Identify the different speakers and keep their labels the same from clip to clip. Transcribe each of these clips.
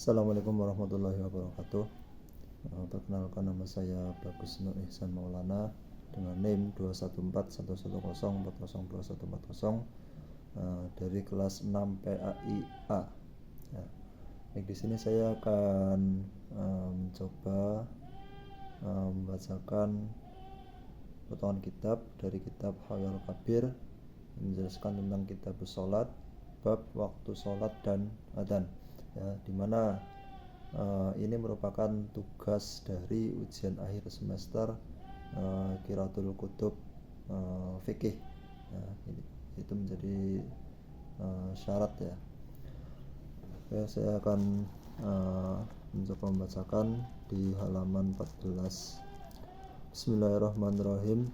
Speaker 1: Assalamualaikum warahmatullahi wabarakatuh. Perkenalkan, nama saya Bagus Nur Ihsan Maulana dengan NIM 2141104021140 dari kelas 6 PAI-A. Ya. Di sini saya akan mencoba membacakan potongan kitab dari kitab Hawiyul Kabir yang menjelaskan tentang kitab sholat, bab waktu sholat dan adzan. Ya, dimana ini merupakan tugas dari ujian akhir semester Qiraatul Kutub fikih. Ya, itu menjadi syarat ya. Oke, saya akan mencoba membacakan di halaman 14. Bismillahirrahmanirrahim.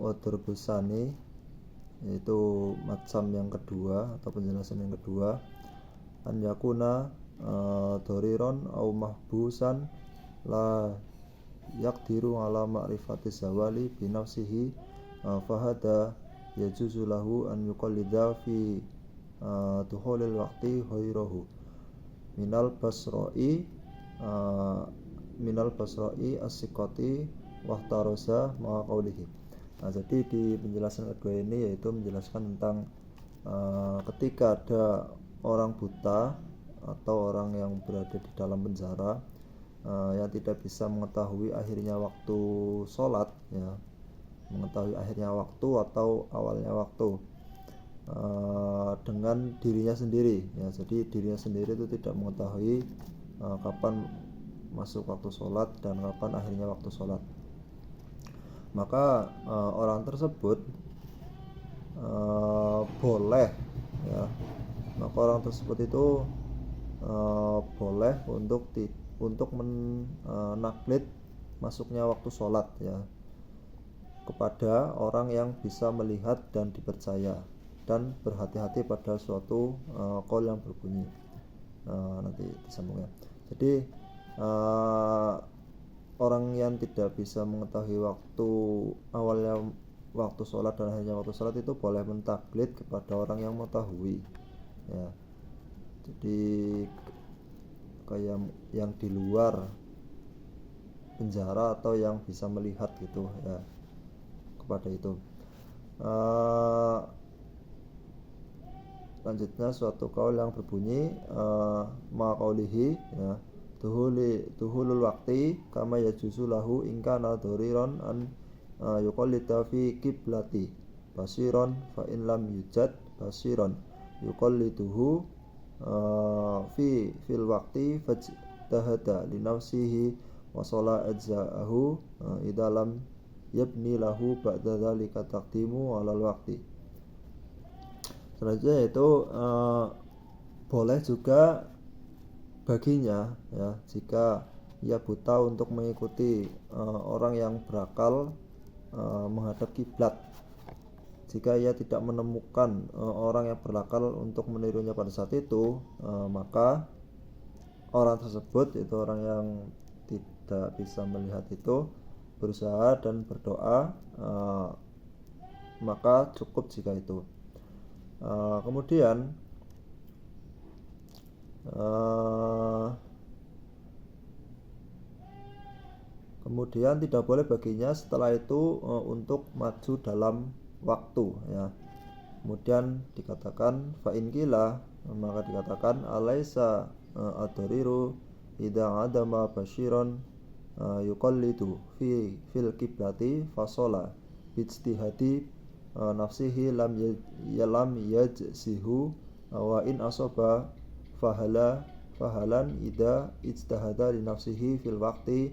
Speaker 1: Odorbusani, yaitu macam yang kedua atau penjelasan yang kedua, an yakuna doriron au mahbusan la yaqdiru ala ma'rifati zawali binafsihi fahada yajuzu lahu an yuqallida fi dukhulil waqti ghairahu minal basra'i as-siqati wahtarosa ma'a qawlihi. Jadi di penjelasan kedua ini yaitu menjelaskan tentang ketika ada orang buta atau orang yang berada di dalam penjara yang tidak bisa mengetahui akhirnya waktu sholat, ya, mengetahui akhirnya waktu atau awalnya waktu dengan dirinya sendiri, ya. Jadi dirinya sendiri itu tidak mengetahui kapan masuk waktu sholat dan kapan akhirnya waktu sholat. Maka orang tersebut boleh, ya, maka orang tersebut itu boleh untuk menaklid masuknya waktu sholat, ya, kepada orang yang bisa melihat dan dipercaya dan berhati-hati pada suatu qaul yang berbunyi. Nanti disambung ya. Jadi orang yang tidak bisa mengetahui waktu awalnya waktu sholat dan akhirnya waktu sholat itu boleh mentaklid kepada orang yang mengetahui, ya. Jadi kayak yang di luar penjara atau yang bisa melihat gitu, ya, kepada itu. Lanjutnya suatu qaul yang berbunyi maqaulihi, ya, tuhulul waqti kama yajuzu lahu in kana doriron an yuqallida fi qiblati basiron fa in lam yujad basiron yuqalliduhu fil waqti fajtahada li nafsihi wa shala ajza'ahu idza lam yabni lahu ba'da dzalika taqdimu 'alal waqti. Selanjutnya yaitu boleh juga baginya, ya, jika ia buta untuk mengikuti orang yang berakal menghadap kiblat. Jika ia tidak menemukan orang yang berakal untuk menirunya pada saat itu, maka orang tersebut, yaitu orang yang tidak bisa melihat itu, berusaha dan berdoa, maka cukup jika itu. Kemudian tidak boleh baginya setelah itu untuk maju dalam waktu, ya. Kemudian dikatakan fa in qila, maka dikatakan alaisa adoriru idza adama bashiron yuqallidu fil qiblati fasola bijtihadi nafsihi lam yajzihu wa in asaba fahalan idza ijtahada li nafsihi fil waqti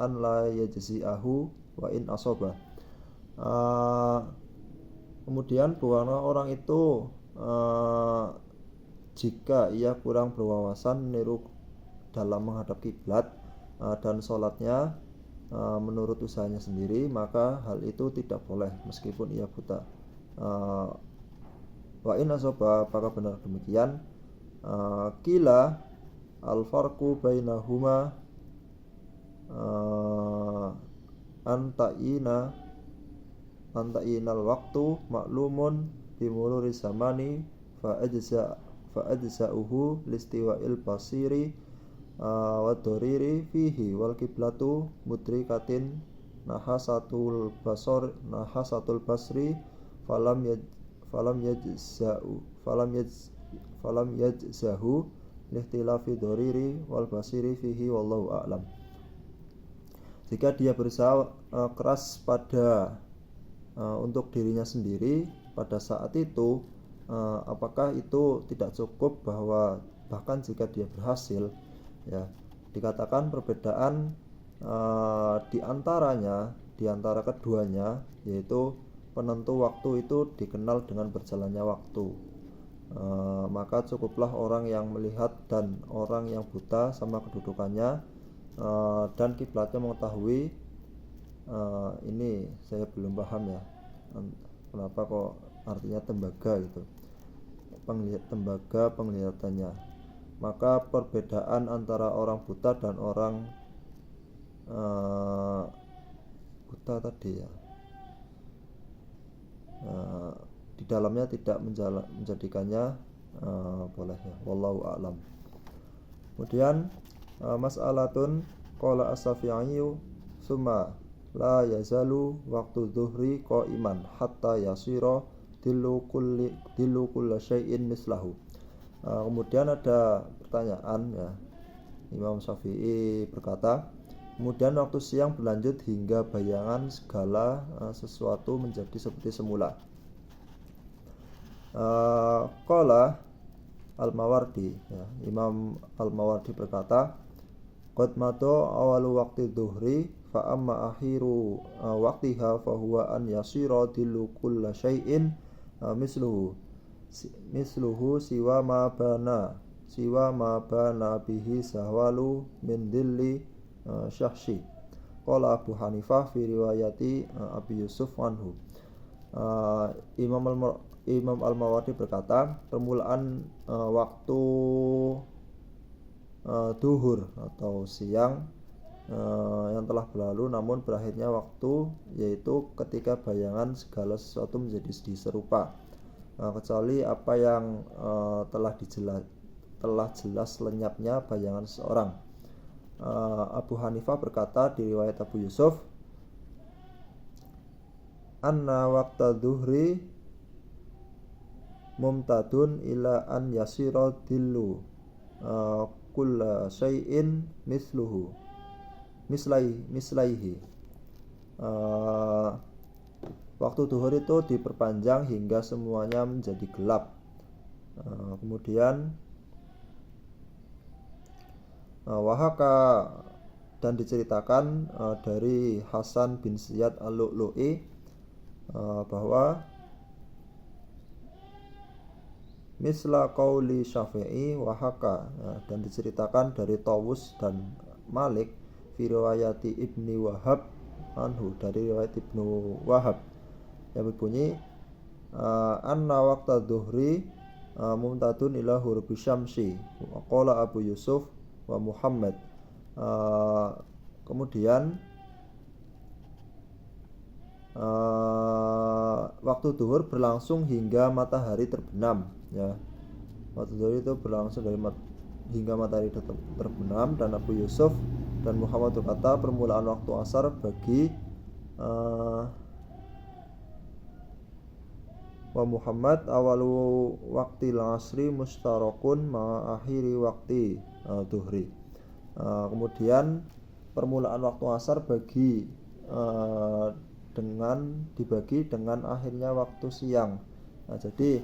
Speaker 1: an la yajzi'ahu wa in asaba. Kemudian bahwa orang itu jika ia kurang berwawasan meniru dalam menghadap kiblat dan sholatnya menurut usahanya sendiri, maka hal itu tidak boleh meskipun ia buta. Wa in asaba, apakah benar demikian? Qila al farqu bainahuma anta'inal waktu maklumun bimuluri zamani fa fa adza'uhu listiwa'il basiri wa doriri fihi wal kiblatu mudrikatin nahasatul basri falam yajzahu lihtilafi doriri wal basiri fihi wallahu a'lam. Jika dia berusaha keras pada untuk dirinya sendiri pada saat itu, apakah itu tidak cukup bahwa bahkan jika dia berhasil, ya, dikatakan perbedaan di antara keduanya, yaitu penentu waktu itu dikenal dengan berjalannya waktu. Maka cukuplah orang yang melihat dan orang yang buta sama kedudukannya, dan kiblatnya mengetahui. Ini saya belum paham ya, kenapa kok artinya tembaga itu, tembaga penglihatannya. Maka perbedaan antara orang buta dan orang buta tadi ya, di dalamnya tidak menjadikannya boleh ya, wallahu a'lam. Kemudian mas'alatun qala as-Syafi'i summa la yazalu waktu dhuhri qa'iman hatta yasira dillu kulli syai'in mislahu. Kemudian ada pertanyaan ya, Imam Syafi'i berkata, kemudian waktu siang berlanjut hingga bayangan segala sesuatu menjadi seperti semula. Qala Al-Mawardi ya, Imam Al-Mawardi berkata, qad mado awalu waqti dhuhri fa amma akhiru waqtiha fa huwa an yasira dillu kulla syai'in misluhu siwa ma bana bihi sahwalu min dilli syahshi. Qala Abu Hanifah fi riwayati Abi Yusuf anhu. Imam Al-Mawardi berkata, permulaan waktu duhur atau siang yang telah berlalu namun berakhirnya waktu, yaitu ketika bayangan segala sesuatu menjadi serupa, kecuali apa yang telah jelas lenyapnya bayangan seseorang. Abu Hanifah berkata di riwayat Abu Yusuf, anna waqta dhuhri mumtadun ila an yasira dillu kulla syai'in mislaihi. Waktu duhur itu diperpanjang hingga semuanya menjadi gelap. Kemudian wahaka dan diceritakan dari Hasan bin Ziyad Al-Lu'lu'i bahwa misla qauli Syafi'i wahaka, dan diceritakan dari Tawus dan Malik fi riwayati Ibni Wahab anhu, dari riwayat Ibnu Wahab yang berbunyi anna waqta dhuhri mumtadun ila hurubi syamsi wa qala Abu Yusuf wa Muhammad. Kemudian waktu duhur berlangsung hingga matahari terbenam ya. Waktu duhur itu berlangsung dari hingga matahari terbenam. Dan Abu Yusuf dan Muhammad berkata, permulaan waktu asar bagi wa Muhammad awalu waqti asri mustarakun ma akhiri waqti duhri. Kemudian permulaan waktu asar bagi dibagi dengan akhirnya waktu siang. Jadi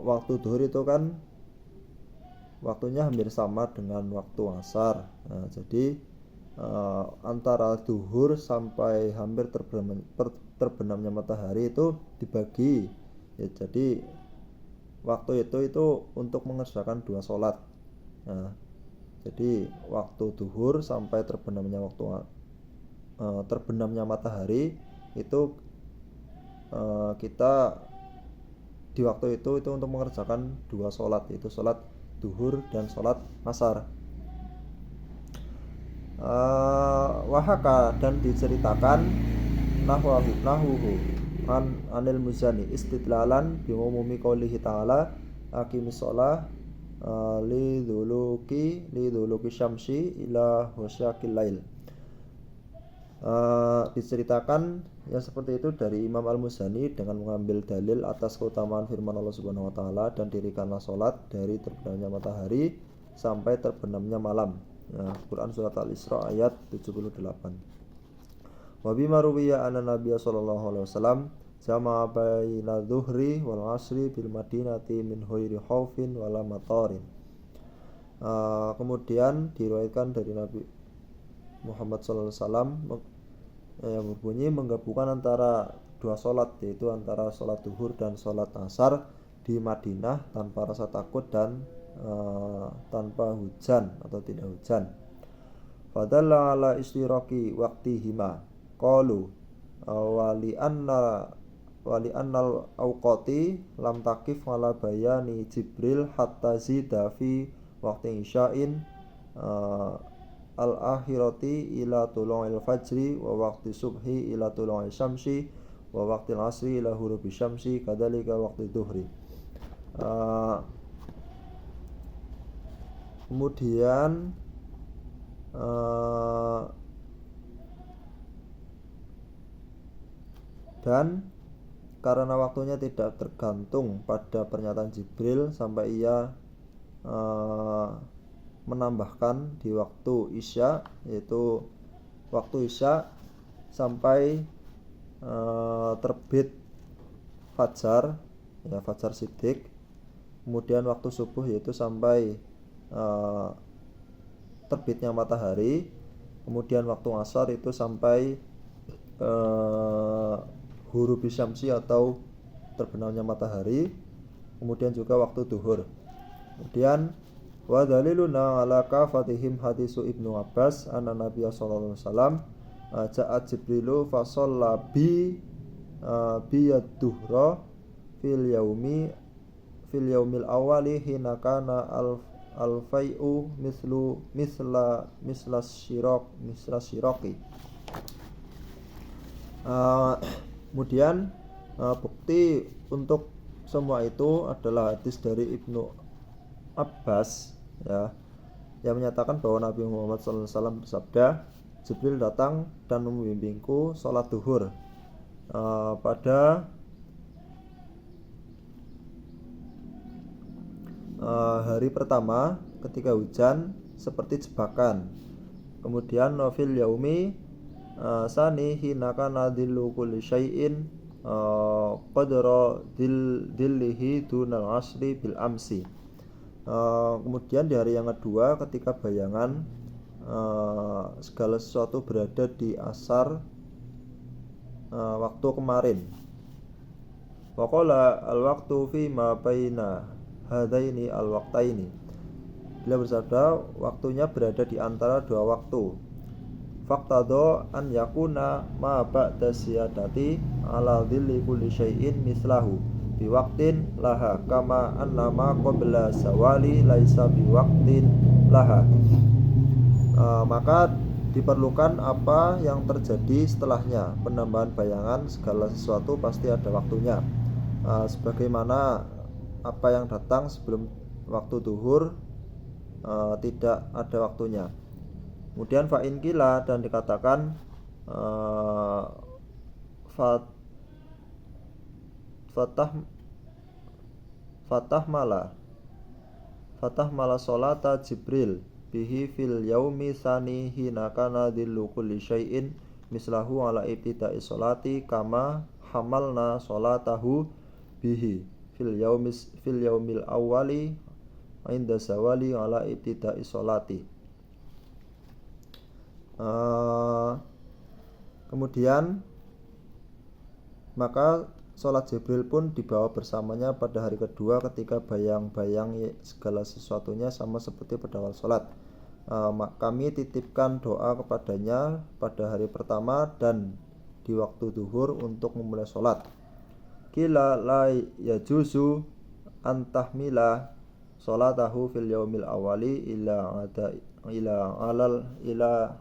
Speaker 1: waktu duhur itu kan waktunya hampir sama dengan waktu asar. Jadi antara duhur sampai hampir terbenamnya matahari itu dibagi ya, jadi waktu itu untuk mengerjakan 2 sholat. Jadi waktu duhur sampai terbenamnya matahari itu kita di waktu itu untuk mengerjakan 2 sholat, yaitu sholat duhur dan sholat asar. Wahaka dan diceritakan nahuhu anil Muzani istidlalan bi umumi qoulihi ta'ala aqimis shalah liduluki syamsi ila husyakil lail. Diceritakan yang seperti itu dari Imam Al-Muzani dengan mengambil dalil atas keutamaan firman Allah Subhanahu wa taala, dan dirikanlah salat dari terbenamnya matahari sampai terbenamnya malam. Quran surat Al-Isra ayat 78. Wa bima ruwiya anna Nabiy sallallahu alaihi wasallam jama'a baina dhuhri wal 'ashri bil madinati min ghairi khaufin wala matarin. Kemudian diriwayatkan dari Nabi Muhammad sallallahu alaihi wasallam yang berbunyi menggabungkan antara dua salat, yaitu antara salat zuhur dan salat asar di Madinah tanpa rasa takut dan tanpa hujan atau tidak hujan. Fadalla ala istiraqi waqtihima qalu wali annal awqati lam takif ala bayani Jibril hatta zida fi waqti isya'in al-akhirati ila tulu'il fajri wa waqti subhi ila tulu'il syamsi wa waqti al-asri ila hurubi syamsi kadzalika waqti dhuhri. Kemudian dan karena waktunya tidak tergantung pada pernyataan Jibril sampai ia menambahkan di waktu isya, yaitu waktu isya sampai terbit fajar, ya fajar siddiq. Kemudian waktu subuh yaitu sampai terbitnya matahari. Kemudian waktu asar itu sampai hurubi syamsi atau terbenamnya matahari. Kemudian juga waktu duhur. Kemudian wa daliluna ala kafatihim hadisu Ibnu Abbas anna Nabiy sallallahu alaihi wasallam ja'at Jibrilu fa shalla bi yad-duhra fil yaumil awali hina kana al-fai'u misla syiraqi. Kemudian bukti untuk semua itu adalah hadis dari Ibnu Abbas, ya, yang menyatakan bahwa Nabi Muhammad SAW bersabda, Jibril datang dan membimbingku sholat duhur pada hari pertama ketika hujan seperti jebakan. Kemudian nofil yaumi sani hina kana dillu kulli syai'in qadra dillihi dunal asri bil amsi. Kemudian di hari yang kedua ketika bayangan segala sesuatu berada di asar waktu kemarin. Waqala al-waqtu fi ma baina hadaini al-waqtaini. Beliau bersabda waktunya berada di antara dua waktu. Faqtado an yakuna ma ba'da siyadati ala dhilli kulli syai'in mislahu biwaktin laha kama annama qabla zawali laisa biwaktin laha. Maka diperlukan apa yang terjadi setelahnya. Penambahan bayangan segala sesuatu pasti ada waktunya, sebagaimana apa yang datang sebelum waktu duhur tidak ada waktunya. Kemudian fa'in kila, dan dikatakan Fatah mala sholata Jibril bihi fil yaumi tsani hina kana dhillu kulli syai'in mislahu ala ibtida'i sholati kama hamalna sholatahu bihi fil yaumil awwali inda zawali ala ibtida'i sholati. Kemudian maka sholat Jibril pun dibawa bersamanya pada hari kedua ketika bayang-bayang segala sesuatunya sama seperti pada awal sholat. Kami titipkan doa kepadanya pada hari pertama dan di waktu duhur untuk memulai sholat. Kila la yajuzu antahmila sholatahu fil yaumil awali ila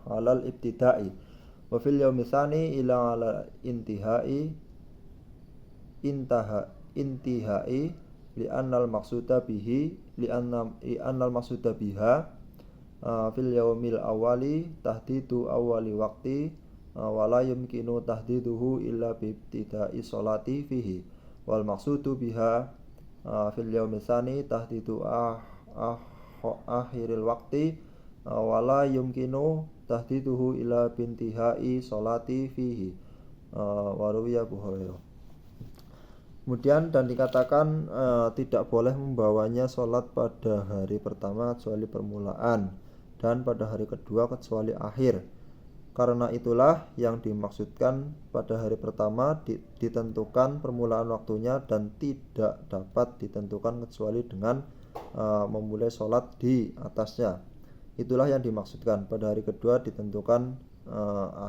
Speaker 1: alal ibtida'i wa fil yaumil tsani ila ala intihai li'annal maksuda biha fil yaumil awali tahdidu awali waqti wala yumkinu tahdiduhu illa bibtida'i sholati fihi wal maksudu biha fil yaumil tsani tahdidu akhiril waqti wala yumkinu tahdiduhu illa bintihai sholati fihi waruwiya Abu Hurairah. Kemudian dan dikatakan tidak boleh membawanya sholat pada hari pertama kecuali permulaan dan pada hari kedua kecuali akhir. Karena itulah yang dimaksudkan pada hari pertama ditentukan permulaan waktunya dan tidak dapat ditentukan kecuali dengan memulai sholat di atasnya. Itulah yang dimaksudkan pada hari kedua ditentukan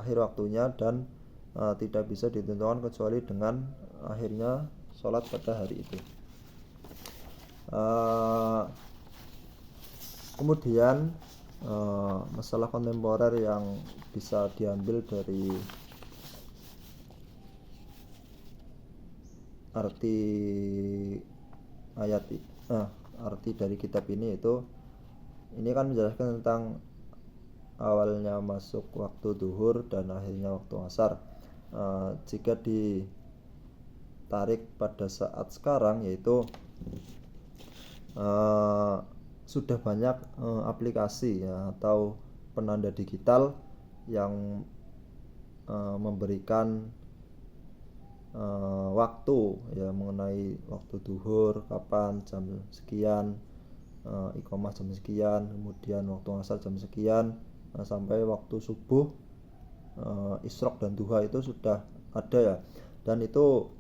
Speaker 1: akhir waktunya dan tidak bisa ditentukan kecuali dengan akhirnya sholat pada hari itu. Kemudian masalah kontemporer yang bisa diambil dari arti ayat arti dari kitab ini kan menjelaskan tentang awalnya masuk waktu duhur dan akhirnya waktu asar. Jika ditarik pada saat sekarang, yaitu sudah banyak aplikasi atau penanda digital yang memberikan waktu mengenai waktu duhur kapan, jam sekian, iqamah jam sekian, kemudian waktu asar jam sekian, sampai waktu subuh, isyraq dan duha itu sudah ada ya, dan itu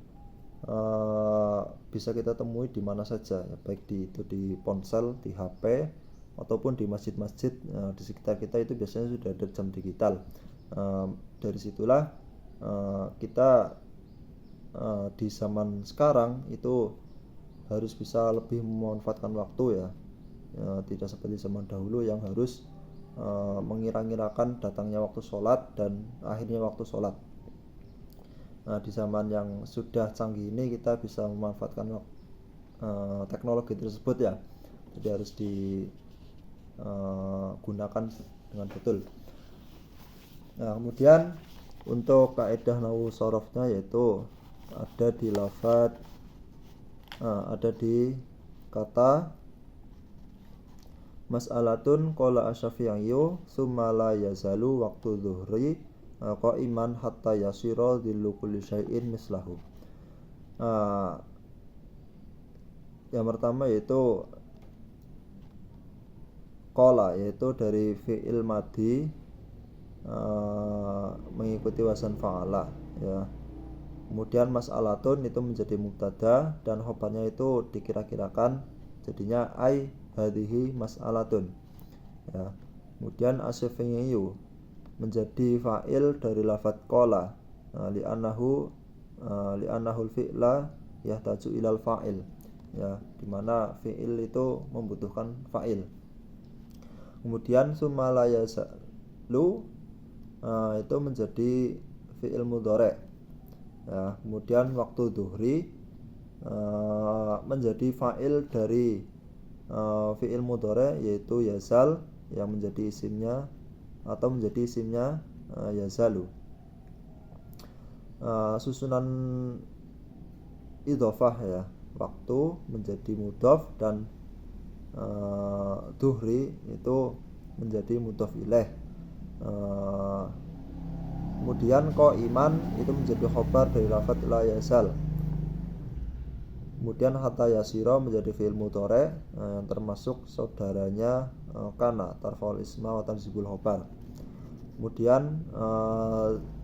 Speaker 1: bisa kita temui di mana saja ya, baik di ponsel, di HP ataupun di masjid-masjid di sekitar kita itu biasanya sudah ada jam digital. Dari situlah kita di zaman sekarang itu harus bisa lebih memanfaatkan waktu ya, tidak seperti zaman dahulu yang harus mengira-ngirakan datangnya waktu sholat dan akhirnya waktu sholat. Di zaman yang sudah canggih ini kita bisa memanfaatkan teknologi tersebut ya, jadi harus digunakan dengan betul. Kemudian untuk kaidah nahwu sharafnya yaitu ada di lafadz, ada di kata mas'alatun qala asy-Syafi'iyyu summa la yazalu waqtu dhuhri qa'iman hatta yasira dhillu kulli syai'in mislahu. Yang pertama yaitu qala, yaitu dari fi'il madhi mengikuti wazan fa'ala ya. Kemudian mas'alatun itu menjadi mubtada dan khobarnya itu dikira-kirakan jadinya ai hadhihi mas'alatun ya. Kemudian asy-Syafi'iyyu menjadi fa'il dari lafadz qala li'annahu al-fi'la yahtaju ilal fa'il ya, dimana fi'il itu membutuhkan fa'il. Kemudian summa la yazalu itu menjadi fi'il mudhari ya. Kemudian waktu duhri menjadi fa'il dari fi'il mudhari yaitu yazal yang menjadi isimnya atau menjadi isimnya yazalu. Susunan idhofah ya, waktu menjadi mudhof dan duhri itu menjadi mudhof ilaih. Kemudian qa'iman itu menjadi khobar dari lafadz la yazal. Kemudian hatta yasira menjadi fi'il mudhari yang termasuk saudaranya kana tarfa'ul isma wa tanzibul khobar. Kemudian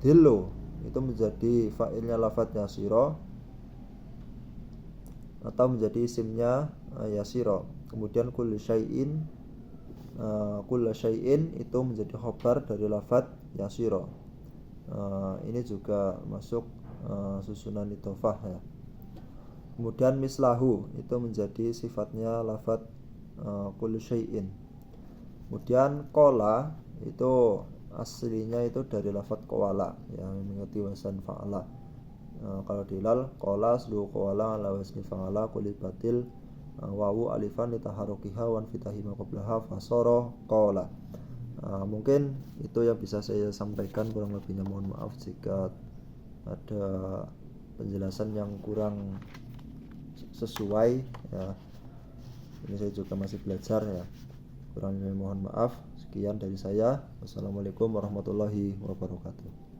Speaker 1: dhillu itu menjadi fa'ilnya lafadz yasira atau menjadi isimnya yasira. Kemudian kullu syai'in itu menjadi khobar dari lafadz yasira. Ini juga masuk susunan idhofah ya. Kemudian mislahu itu menjadi sifatnya lafadz kullu syai'in. Kemudian qala itu aslinya itu dari lafadz qawala yang mengikuti wazan fa'ala. Kalau dilal qala aslu qala ala wasni fa'ala kulibatil wawu alifan litaharukiha wan fitahi ma qablaha fasara qala. Mungkin itu yang bisa saya sampaikan, kurang lebihnya mohon maaf jika ada penjelasan yang kurang sesuai ya. Ini saya juga masih belajar ya, kurang lebihnya mohon maaf. Sekian dari saya. Wassalamualaikum warahmatullahi wabarakatuh.